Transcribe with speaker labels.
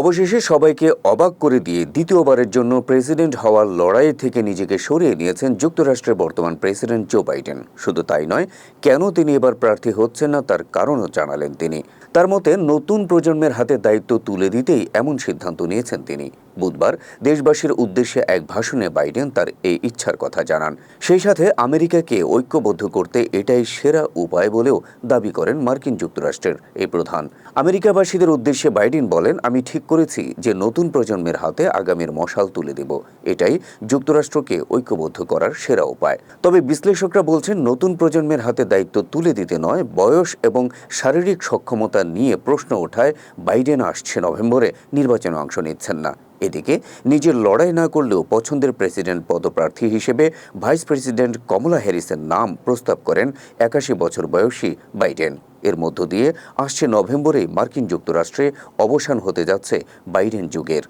Speaker 1: অবশেষে সবাইকে অবাক করে দিয়ে দ্বিতীয়বারের জন্য প্রেসিডেন্ট হওয়ার লড়াই থেকে নিজেকে সরিয়ে নিয়েছেন যুক্তরাষ্ট্রের বর্তমান প্রেসিডেন্ট জো বাইডেন। শুধু তাই নয়, কেন তিনি এবার প্রার্থী হচ্ছেন না তার কারণও জানালেন তিনি। তার মতে নতুন প্রজন্মের হাতে দায়িত্ব তুলে দিতেই এমন সিদ্ধান্ত নিয়েছেন তিনি। বুধবার দেশবাসীর উদ্দেশ্যে এক ভাষণে বাইডেন তার এই ইচ্ছার কথা জানান। সেই সাথে আমেরিকাকে ঐক্যবদ্ধ করতে এটাই সেরা উপায় বলেও দাবি করেন মার্কিন যুক্তরাষ্ট্রের এই প্রধান। আমেরিকাবাসীদের উদ্দেশ্যে বাইডেন বলেন, আমি ঠিক করেছি যে নতুন প্রজন্মের হাতে আগামীর মশাল তুলে দেব। এটাই যুক্তরাষ্ট্রকে ঐক্যবদ্ধ করার সেরা উপায়। তবে বিশ্লেষকরা বলছেন, নতুন প্রজন্মের হাতে দায়িত্ব তুলে দিতে নয়, বয়স এবং শারীরিক সক্ষমতা নিয়ে প্রশ্ন ওঠায় বাইডেন আসছে নভেম্বরে নির্বাচনে অংশ নিচ্ছেন না। এদিকে নিজের লড়াই না করলেও পছন্দের প্রেসিডেন্ট পদপ্রার্থী হিসেবে ভাইস প্রেসিডেন্ট কমলা হ্যারিসের নাম প্রস্তাব করেন ৮১ বছর বয়সী বাইডেন। এর মধ্য দিয়ে আসছে নভেম্বরেই মার্কিন যুক্তরাষ্ট্রে অবসান হতে যাচ্ছে বাইডেন যুগের।